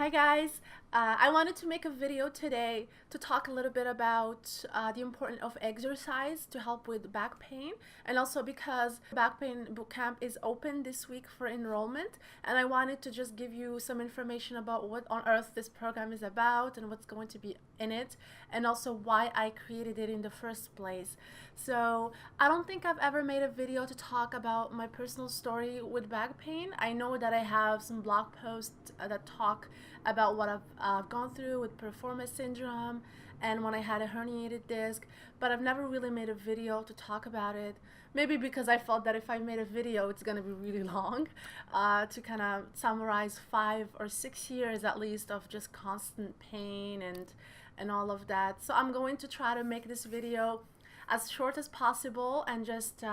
Hi guys, I wanted to make a video today to talk a little bit about the importance of exercise to help with back pain, and also because back pain bootcamp is open this week for enrollment, and I wanted to just give you some information about what on earth this program is about and what's going to be in it, and also why I created it in the first place. So I don't think I've ever made a video to talk about my personal story with back pain. I know that I have some blog posts that talk about what I've gone through with piriformis syndrome and when I had a herniated disc, but I've never really made a video to talk about it. Maybe because I felt that if I made a video, it's going to be really long to kind of summarize 5 or 6 years at least of just constant pain and all of that. So I'm going to try to make this video as short as possible and just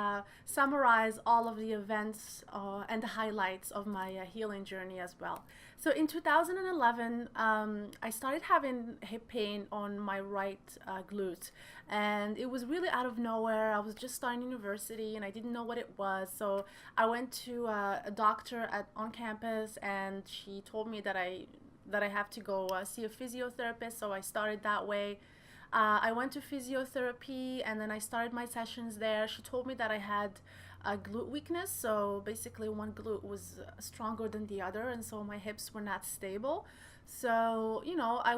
summarize all of the events and the highlights of my healing journey as well. So in 2011, I started having hip pain on my right glute, and it was really out of nowhere. I was just starting university and I didn't know what it was, so I went to a doctor on campus, and she told me that I have to go see a physiotherapist, so I started that way. I went to physiotherapy and then I started my sessions there. She told me that I had a glute weakness, so basically one glute was stronger than the other, and so my hips were not stable. So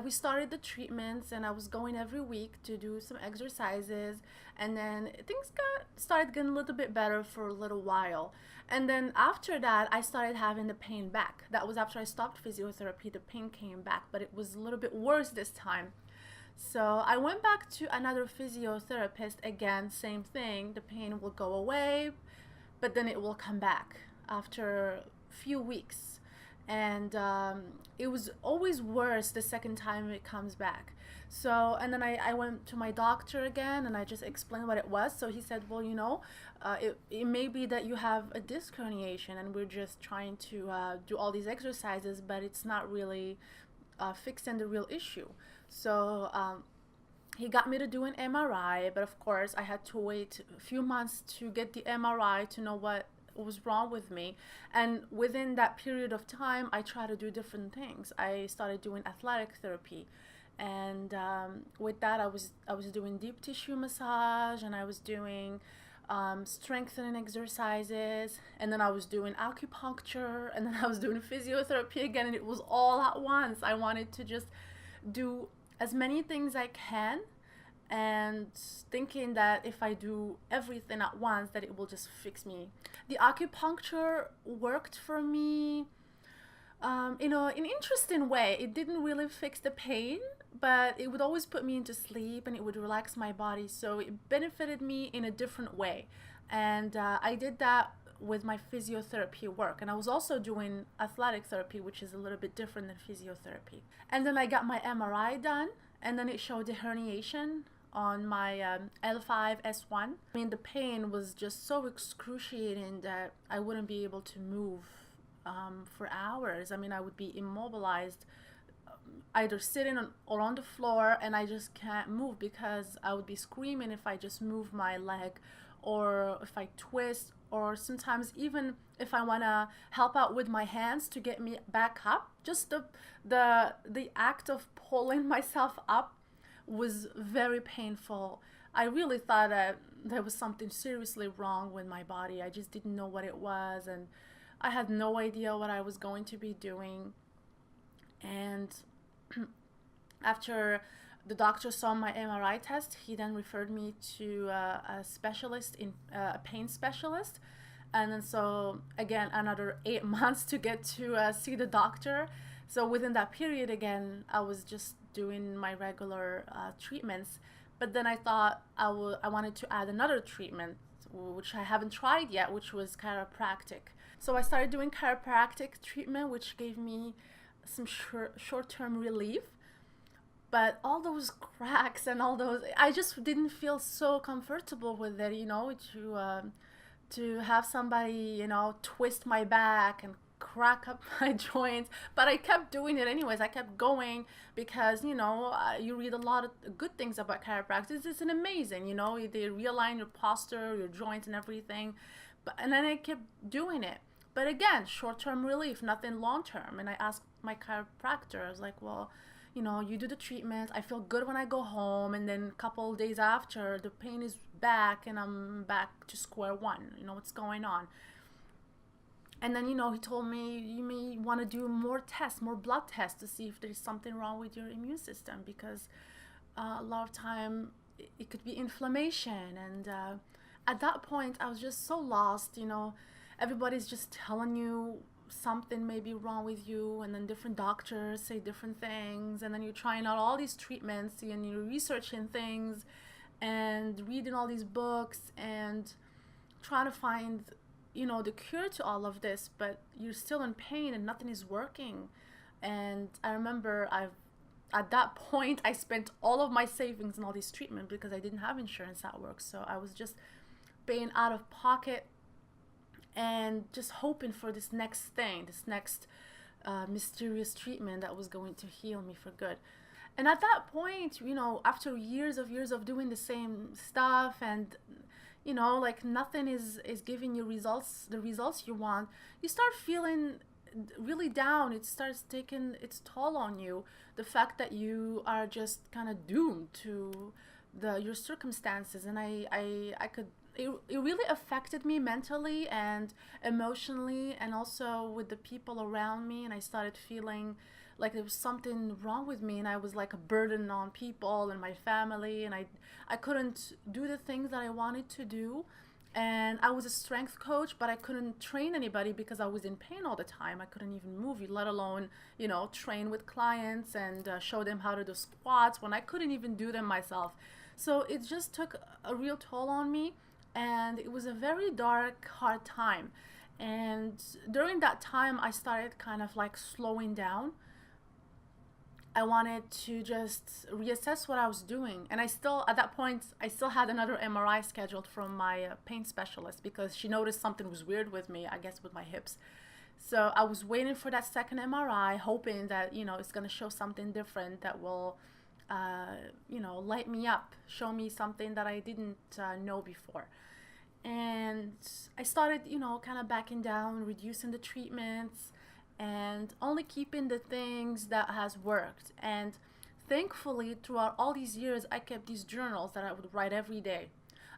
we started the treatments, and I was going every week to do some exercises, and then things started getting a little bit better for a little while. And then after that, I started having the pain back. That was after I stopped physiotherapy. The pain came back, but it was a little bit worse this time. So I went back to another physiotherapist again, same thing. The pain will go away, but then it will come back after a few weeks. And it was always worse the second time it comes back. So, and then I went to my doctor again, and I just explained what it was. So he said, well, it may be that you have a disc herniation, and we're just trying to do all these exercises, but it's not really fixing the real issue. So he got me to do an MRI, but of course I had to wait a few months to get the MRI to know what was wrong with me. And within that period of time, I tried to do different things. I started doing athletic therapy, and with that I was doing deep tissue massage, and I was doing strengthening exercises, and then I was doing acupuncture, and then I was doing physiotherapy again, and it was all at once. I wanted to just do as many things I can, and thinking that if I do everything at once, that it will just fix me. The acupuncture worked for me in an interesting way. It didn't really fix the pain, but it would always put me into sleep and it would relax my body, so it benefited me in a different way. And I did that with my physiotherapy work, and I was also doing athletic therapy, which is a little bit different than physiotherapy. And then I got my MRI done, and then it showed the herniation on my L5-S1. I mean, the pain was just so excruciating that I wouldn't be able to move for hours. I mean, I would be immobilized, either sitting or on the floor, and I just can't move because I would be screaming if I just move my leg, or if I twist, or sometimes even if I want to help out with my hands to get me back up. Just the act of pulling myself up was very painful. I really thought that there was something seriously wrong with my body. I just didn't know what it was, and I had no idea what I was going to be doing. And after the doctor saw my MRI test, he then referred me to a specialist, a pain specialist. And then so again, another 8 months to get to see the doctor. So within that period, again, I was just doing my regular treatments. But then I thought I wanted to add another treatment, which I haven't tried yet, which was chiropractic. So I started doing chiropractic treatment, which gave me some short-term relief. But all those cracks and all those, I just didn't feel so comfortable with it, to have somebody, twist my back and crack up my joints. But I kept doing it anyways. I kept going because, you read a lot of good things about chiropractic. It's amazing, they realign your posture, your joints and everything. And then I kept doing it. But again, short-term relief, nothing long-term. And I asked my chiropractor. I was like, well, you do the treatment, I feel good when I go home, and then a couple days after, the pain is back and I'm back to square one. What's going on? And then, he told me you may want to do more tests, more blood tests, to see if there's something wrong with your immune system, because a lot of time it could be inflammation. And at that point, I was just so lost. Everybody's just telling you something may be wrong with you, and then different doctors say different things, and then you're trying out all these treatments, and you're researching things and reading all these books and trying to find the cure to all of this, but you're still in pain and nothing is working. And I remember at that point I spent all of my savings in all these treatment because I didn't have insurance at work, so I was just paying out of pocket and just hoping for this next thing, this next mysterious treatment that was going to heal me for good. And at that point, after years of doing the same stuff, and like nothing is giving you the results you want, you start feeling really down. It starts taking its toll on you, the fact that you are just kind of doomed to your circumstances. And it really affected me mentally and emotionally, and also with the people around me. And I started feeling like there was something wrong with me, and I was like a burden on people and my family, and I couldn't do the things that I wanted to do. And I was a strength coach, but I couldn't train anybody because I was in pain all the time. I couldn't even move, let alone train with clients and show them how to do squats when I couldn't even do them myself. So it just took a real toll on me, and it was a very dark, hard time. And during that time, I started kind of like slowing down. I wanted to just reassess what I was doing. And at that point, I still had another MRI scheduled from my pain specialist, because she noticed something was weird with me, I guess with my hips. So I was waiting for that second MRI, hoping that, it's going to show something different that will, light me up, show me something that I didn't know before. And I started, kind of backing down, reducing the treatments, and only keeping the things that has worked. And thankfully, throughout all these years, I kept these journals that I would write every day.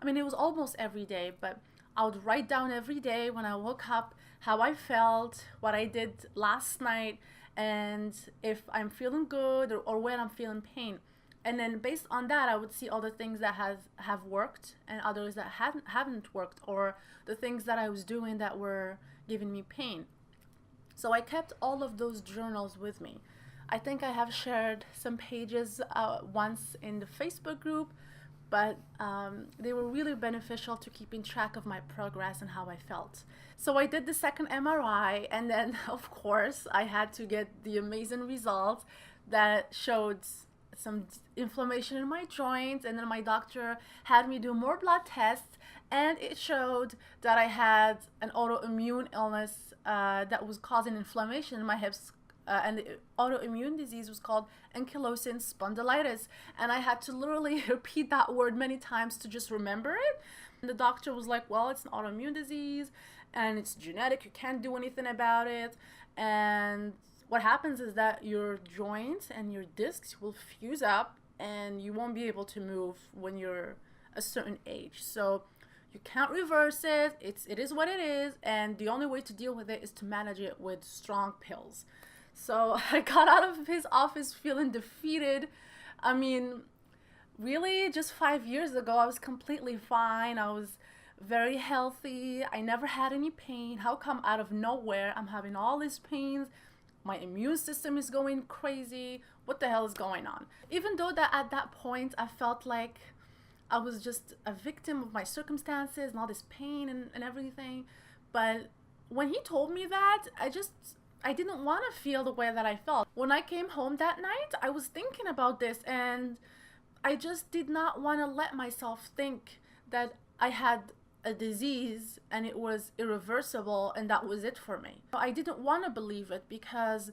I mean, it was almost every day, but I would write down every day when I woke up how I felt, what I did last night, and if I'm feeling good or when I'm feeling pain. And then based on that, I would see all the things that have worked and others that haven't worked, or the things that I was doing that were giving me pain. So I kept all of those journals with me. I think I have shared some pages once in the Facebook group, but they were really beneficial to keeping track of my progress and how I felt. So I did the second MRI, and then of course I had to get the amazing results that showed some inflammation in my joints. And then my doctor had me do more blood tests, and it showed that I had an autoimmune illness that was causing inflammation in my hips, and the autoimmune disease was called ankylosing spondylitis. And I had to literally repeat that word many times to just remember it. And the doctor was like, well, it's an autoimmune disease and it's genetic, you can't do anything about it. And what happens is that your joints and your discs will fuse up, and you won't be able to move when you're a certain age. So you can't reverse it. It is what it is, and the only way to deal with it is to manage it with strong pills. So I got out of his office feeling defeated. I mean, really, just 5 years ago, I was completely fine. I was very healthy. I never had any pain. How come out of nowhere I'm having all these pains? My immune system is going crazy. What the hell is going on? Even though that at that point I felt like I was just a victim of my circumstances and all this pain and everything. But when he told me that, I didn't want to feel the way that I felt. When I came home that night, I was thinking about this, and I just did not want to let myself think that I had a disease and it was irreversible and that was it for me. I didn't want to believe it, because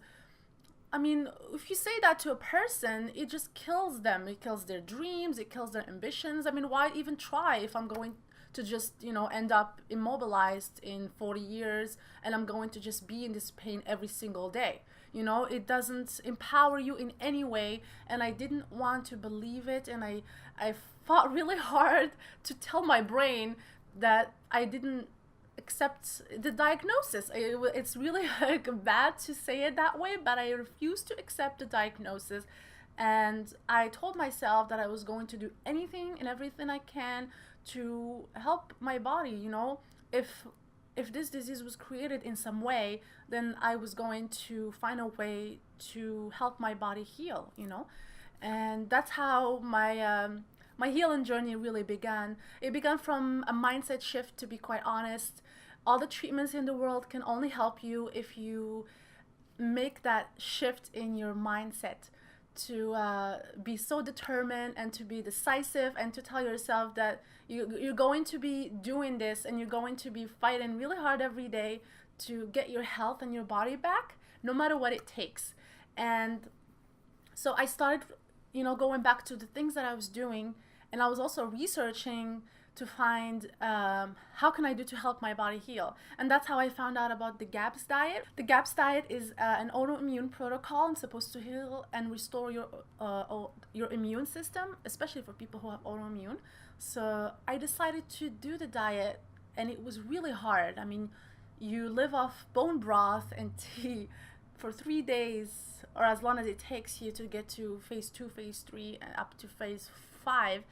I mean, if you say that to a person, it just kills them. It kills their dreams, it kills their ambitions. I mean, why even try if I'm going to just, end up immobilized in 40 years and I'm going to just be in this pain every single day? You know, it doesn't empower you in any way. And I didn't want to believe it. And I fought really hard to tell my brain that I didn't accept the diagnosis. It's really like bad to say it that way, but I refused to accept the diagnosis. And I told myself that I was going to do anything and everything I can to help my body. You know, if this disease was created in some way, then I was going to find a way to help my body heal. You know, and that's how my healing journey really began. It began from a mindset shift, to be quite honest. All the treatments in the world can only help you if you make that shift in your mindset to be so determined and to be decisive and to tell yourself that you're going to be doing this and you're going to be fighting really hard every day to get your health and your body back, no matter what it takes. And so I started, going back to the things that I was doing, and I was also researching to find how can I do to help my body heal. And that's how I found out about the GAPS diet. The GAPS diet is an autoimmune protocol and supposed to heal and restore your immune system, especially for people who have autoimmune. So I decided to do the diet, and it was really hard. I mean, you live off bone broth and tea for 3 days, or as long as it takes you to get to phase 2, phase 3, and up to phase 5.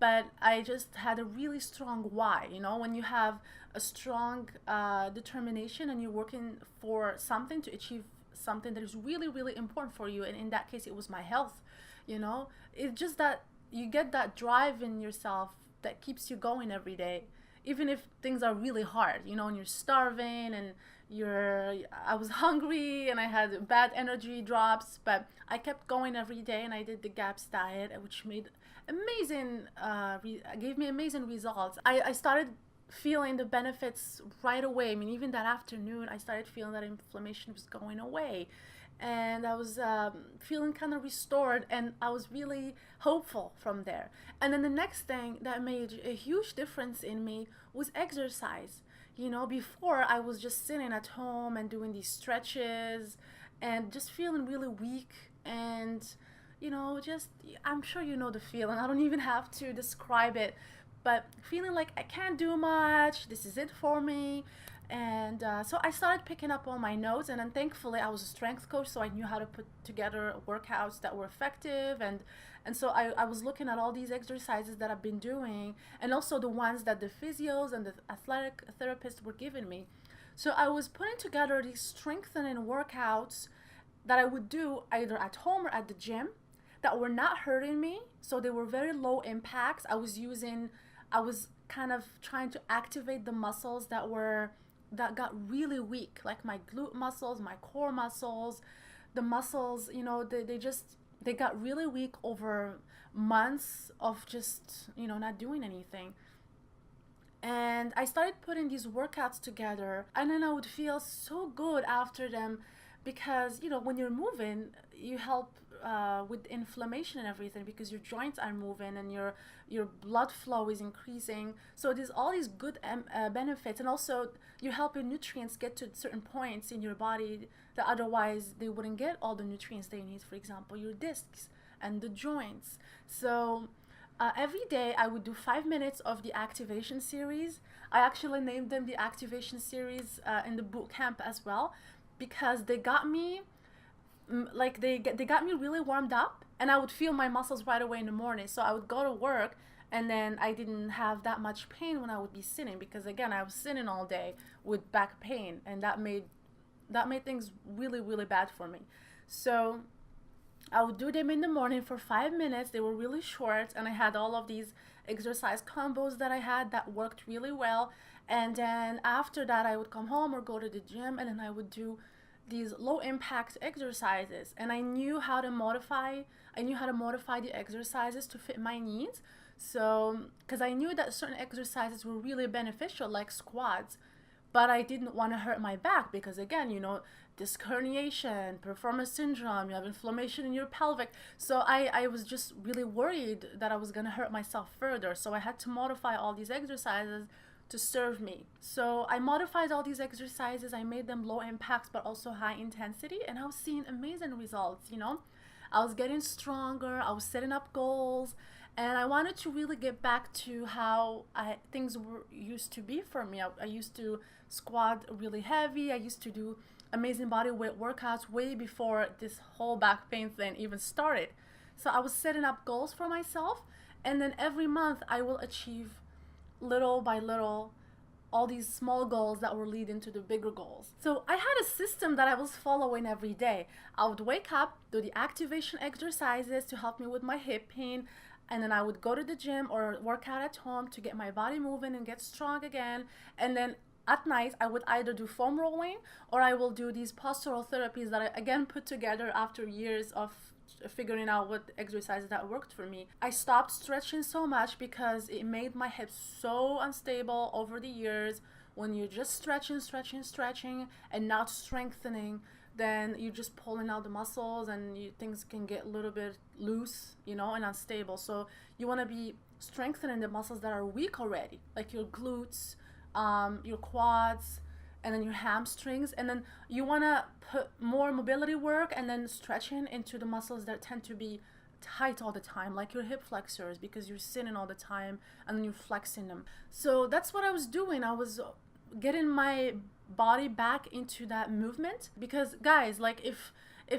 But I just had a really strong why. When you have a strong determination and you're working for something to achieve something that is really, really important for you, and in that case, it was my health. It's just that you get that drive in yourself that keeps you going every day, even if things are really hard, and you're starving and I was hungry and I had bad energy drops, but I kept going every day, and I did the GAPS diet, which gave me amazing results. I started feeling the benefits right away. I mean, even that afternoon, I started feeling that inflammation was going away, and I was feeling kind of restored, and I was really hopeful from there. And then the next thing that made a huge difference in me was exercise. Before I was just sitting at home and doing these stretches and just feeling really weak and I'm sure you know the feeling. I don't even have to describe it, but feeling like I can't do much. This is it for me. And so I started picking up all my notes, and then thankfully I was a strength coach, so I knew how to put together workouts that were effective. And so I was looking at all these exercises that I've been doing, and also the ones that the physios and the athletic therapists were giving me. So I was putting together these strengthening workouts that I would do either at home or at the gym that were not hurting me. So they were very low impacts. I was kind of trying to activate the muscles that got really weak, like my glute muscles, my core muscles, the muscles, they got really weak over months of just, not doing anything. And I started putting these workouts together, and then I would feel so good after them because, when you're moving, you help with inflammation and everything because your joints are moving and your blood flow is increasing. So there's all these good benefits, and also you help your nutrients get to certain points in your body that otherwise they wouldn't get all the nutrients they need. For example, your discs and the joints. So every day I would do 5 minutes of the activation series. I actually named them the activation series in the boot camp as well, because they got me they got me really warmed up, and I would feel my muscles right away in the morning. So I would go to work, and then I didn't have that much pain when I would be sitting, because again, I was sitting all day with back pain, and that made things really, really bad for me. So I would do them in the morning for 5 minutes. They were really short, and I had all of these exercise combos that I had that worked really well. And then after that, I would come home or go to the gym, and then I would do these low impact exercises. And I knew how to modify the exercises to fit my needs. So, because I knew that certain exercises were really beneficial, like squats, but I didn't want to hurt my back because, again, disc herniation, piriformis syndrome, you have inflammation in your pelvic. So I was just really worried that I was going to hurt myself further. So I had to modify all these exercises to serve me. So I modified all these exercises. I made them low impact but also high intensity, and I was seeing amazing results, you know. I was getting stronger, I was setting up goals, and I wanted to really get back to how things were used to be for me. I used to squat really heavy. I used to do amazing body weight workouts way before this whole back pain thing even started. So I was setting up goals for myself, and then every month I will achieve little by little all these small goals that were leading to the bigger goals. So I had a system that I was following every day. I would wake up, do the activation exercises to help me with my hip pain, and then I would go to the gym or work out at home to get my body moving and get strong again. And then at night I would either do foam rolling or I will do these postural therapies that I again put together after years of figuring out what exercises that worked for me. I stopped stretching so much because it made my hips so unstable over the years. When you're just stretching and not strengthening, then you're just pulling out the muscles, and things can get a little bit loose, you know, and unstable. So you want to be strengthening the muscles that are weak already, like your glutes, your quads, and then your hamstrings. And then you want to put more mobility work and then stretching into the muscles that tend to be tight all the time, like your hip flexors, because you're sitting all the time and then you're flexing them. So that's what I was doing. I was getting my body back into that movement, because guys, like if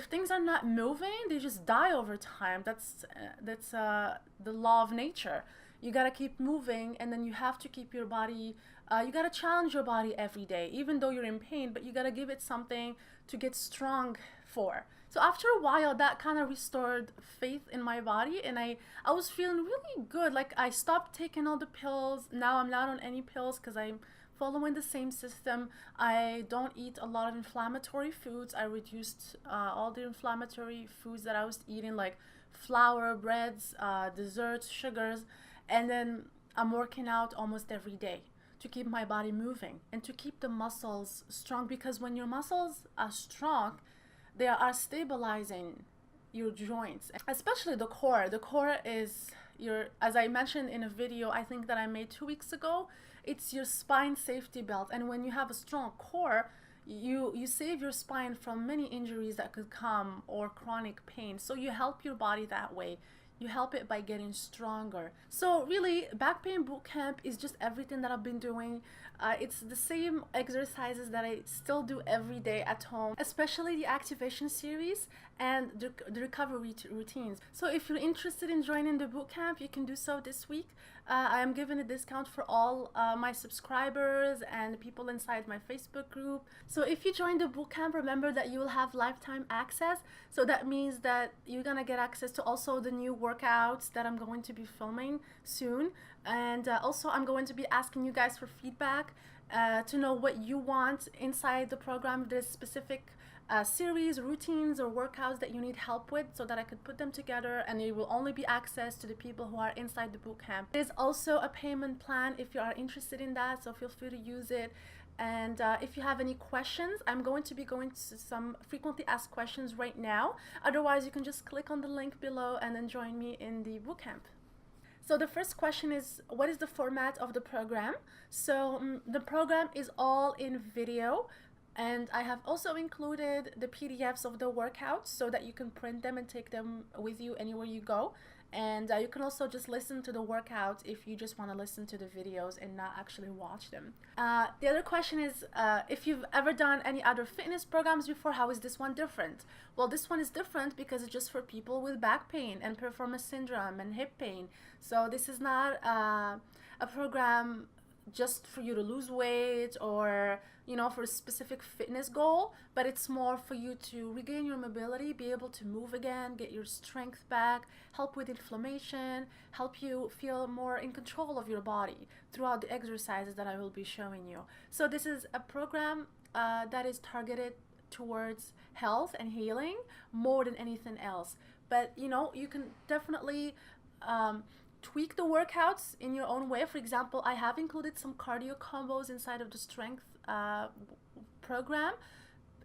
things are not moving, they just die over time. That's the law of nature. You gotta keep moving, and then you have to keep your body, you gotta challenge your body every day, even though you're in pain, but you gotta give it something to get strong for. So after a while, that kind of restored faith in my body, and I was feeling really good. Like I stopped taking all the pills. Now I'm not on any pills because I'm following the same system. I don't eat a lot of inflammatory foods. I reduced all the inflammatory foods that I was eating, like flour, breads, desserts, sugars, and then I'm working out almost every day to keep my body moving and to keep the muscles strong, because when your muscles are strong, they are stabilizing your joints, especially the core. The core is your, as I mentioned in a video I think that I made 2 weeks ago, it's your spine safety belt. And when you have a strong core, you save your spine from many injuries that could come, or chronic pain. So you help your body that way. You help it by getting stronger. So really, Back Pain Bootcamp is just everything that I've been doing. It's the same exercises that I still do every day at home, especially the activation series and the recovery routines. So if you're interested in joining the bootcamp, you can do so this week. I am giving a discount for all my subscribers and people inside my Facebook group. So if you join the bootcamp, remember that you will have lifetime access. So that means that you're gonna get access to also the new workouts that I'm going to be filming soon. And also I'm going to be asking you guys for feedback to know what you want inside the program. If there's specific series, routines, or workouts that you need help with, so that I could put them together, and it will only be access to the people who are inside the bootcamp. There's also a payment plan if you are interested in that, so feel free to use it. And if you have any questions, I'm going to be going to some frequently asked questions right now. Otherwise, you can just click on the link below and then join me in the bootcamp. So the first question is, what is the format of the program? So the program is all in video, and I have also included the PDFs of the workouts so that you can print them and take them with you anywhere you go. And you can also just listen to the workouts if you just want to listen to the videos and not actually watch them. The other question is, if you've ever done any other fitness programs before, how is this one different? Well, this one is different because it's just for people with back pain and piriformis syndrome and hip pain. So this is not a program just for you to lose weight or, you know, for a specific fitness goal, but it's more for you to regain your mobility, be able to move again, get your strength back, help with inflammation, help you feel more in control of your body throughout the exercises that I will be showing you. So this is a program that is targeted towards health and healing more than anything else. But you know, you can definitely tweak the workouts in your own way. For example, I have included some cardio combos inside of the strength program,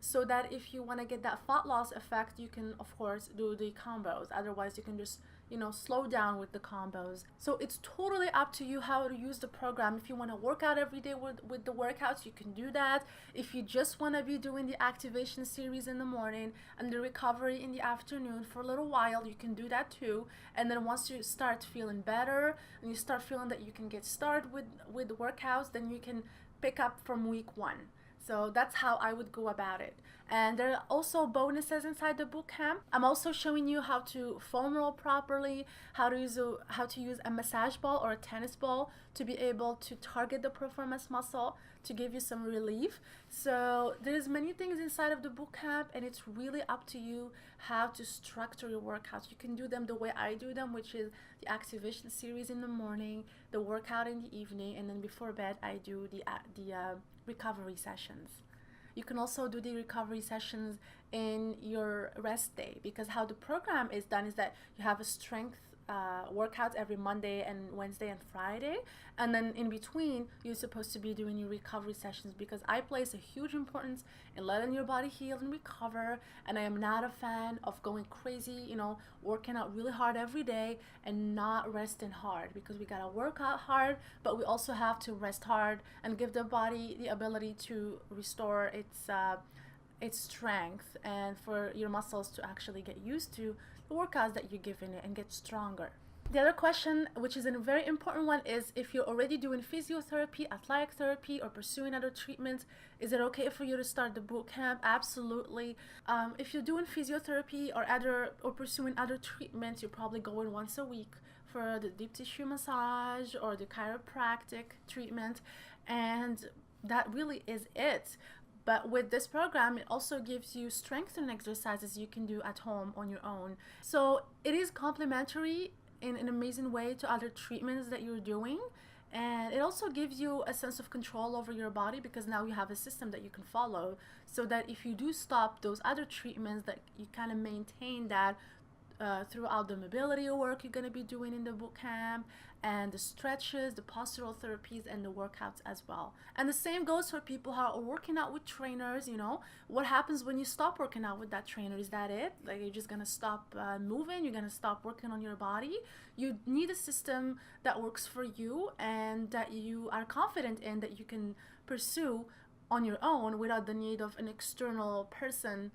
so that if you want to get that fat loss effect, you can of course do the combos. Otherwise you can just, you know, slow down with the combos. So it's totally up to you how to use the program. If you want to work out every day with the workouts, you can do that. If you just want to be doing the activation series in the morning and the recovery in the afternoon for a little while, you can do that too. And then once you start feeling better and you start feeling that you can get started with the workouts, then you can pick up from week 1. So that's how I would go about it. And there are also bonuses inside the boot camp. I'm also showing you how to foam roll properly, how to use a massage ball or a tennis ball to be able to target the piriformis muscle to give you some relief. So there's many things inside of the boot camp, and it's really up to you how to structure your workouts. You can do them the way I do them, which is the activation series in the morning, the workout in the evening, and then before bed I do the recovery sessions. You can also do the recovery sessions in your rest day, because how the program is done is that you have a strength workouts every Monday and Wednesday and Friday, and then in between you're supposed to be doing your recovery sessions, because I place a huge importance in letting your body heal and recover. And I am not a fan of going crazy, you know, working out really hard every day and not resting hard, because we gotta work out hard, but we also have to rest hard and give the body the ability to restore its strength, and for your muscles to actually get used to the workouts that you're giving it and get stronger. The other question, which is a very important one, is if you're already doing physiotherapy, athletic therapy, or pursuing other treatments, is it okay for you to start the boot camp? Absolutely. If you're doing physiotherapy or pursuing other treatments, you're probably going once a week for the deep tissue massage or the chiropractic treatment, and that really is it. But with this program, it also gives you strengthening exercises you can do at home on your own. So it is complementary in an amazing way to other treatments that you're doing. And it also gives you a sense of control over your body, because now you have a system that you can follow, so that if you do stop those other treatments, that you kind of maintain that throughout the mobility work you're going to be doing in the boot camp, and the stretches, the postural therapies, and the workouts as well. And the same goes for people who are working out with trainers. You know, what happens when you stop working out with that trainer? Is that it? Like, you're just going to stop moving? You're going to stop working on your body? You need a system that works for you and that you are confident in, that you can pursue on your own without the need of an external person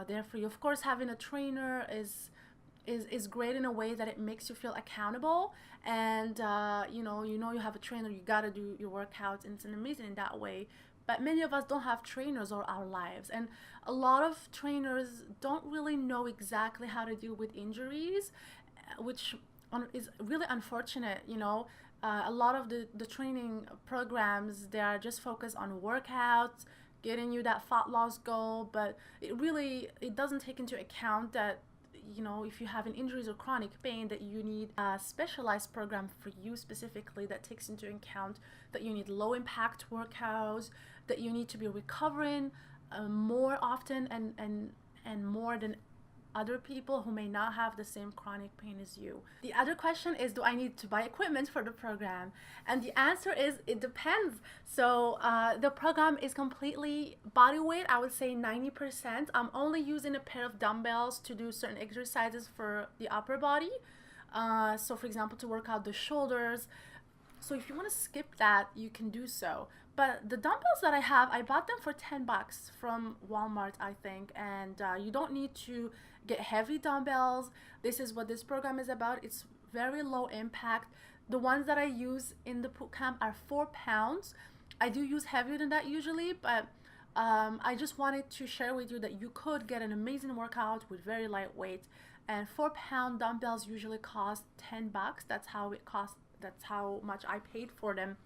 there for you. Of course, having a trainer is great in a way that it makes you feel accountable, and you know you have a trainer, you gotta do your workouts, and it's amazing in that way. But many of us don't have trainers all our lives, and a lot of trainers don't really know exactly how to deal with injuries, which is really unfortunate. You know, a lot of the training programs, they are just focused on workouts, getting you that fat loss goal, but it doesn't take into account that, you know, if you have an injuries or chronic pain, that you need a specialized program for you specifically, that takes into account that you need low impact workouts, that you need to be recovering more often and more than other people who may not have the same chronic pain as you. The other question is, do I need to buy equipment for the program? And the answer is, it depends. So the program is completely body weight. I would say 90%. I'm only using a pair of dumbbells to do certain exercises for the upper body. So for example, to work out the shoulders. So if you want to skip that, you can do so. But the dumbbells that I have, I bought them for $10 from Walmart, I think. And you don't need to get heavy dumbbells. This is what this program is about. It's very low impact. The ones that I use in the boot camp are 4 pounds. I do use heavier than that usually, but I just wanted to share with you that you could get an amazing workout with very light weight. And 4-pound dumbbells usually cost $10. That's how it costs. That's how much I paid for them.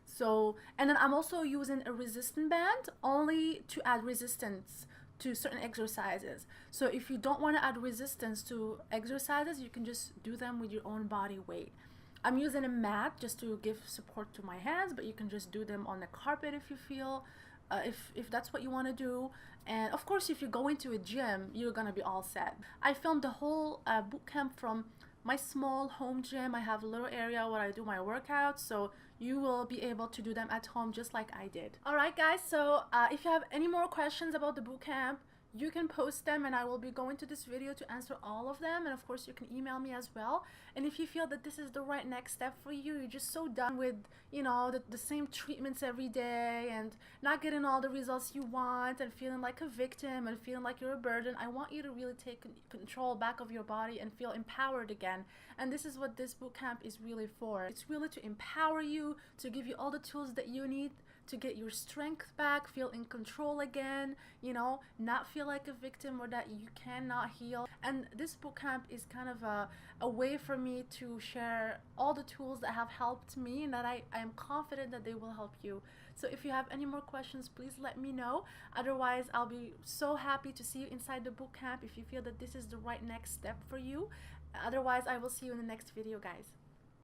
So, and then I'm also using a resistance band only to add resistance to certain exercises. So if you don't want to add resistance to exercises, you can just do them with your own body weight. I'm using a mat just to give support to my hands, but you can just do them on the carpet if you feel, if that's what you want to do. And of course, if you go into a gym, you're gonna be all set. I filmed the whole boot camp from my small home gym. I have a little area where I do my workouts, so you will be able to do them at home just like I did. Alright guys, so if you have any more questions about the boot camp, you can post them and I will be going to this video to answer all of them. And of course you can email me as well. And if you feel that this is the right next step for you, you're just so done with, you know, the same treatments every day and not getting all the results you want and feeling like a victim and feeling like you're a burden, I want you to really take control back of your body and feel empowered again. And this is what this boot camp is really for. It's really to empower you, to give you all the tools that you need to get your strength back, feel in control again, you know, not feel like a victim or that you cannot heal. And this boot camp is kind of a way for me to share all the tools that have helped me and that I am confident that they will help you. So if you have any more questions, please let me know. Otherwise, I'll be so happy to see you inside the boot camp if you feel that this is the right next step for you. Otherwise, I will see you in the next video, guys.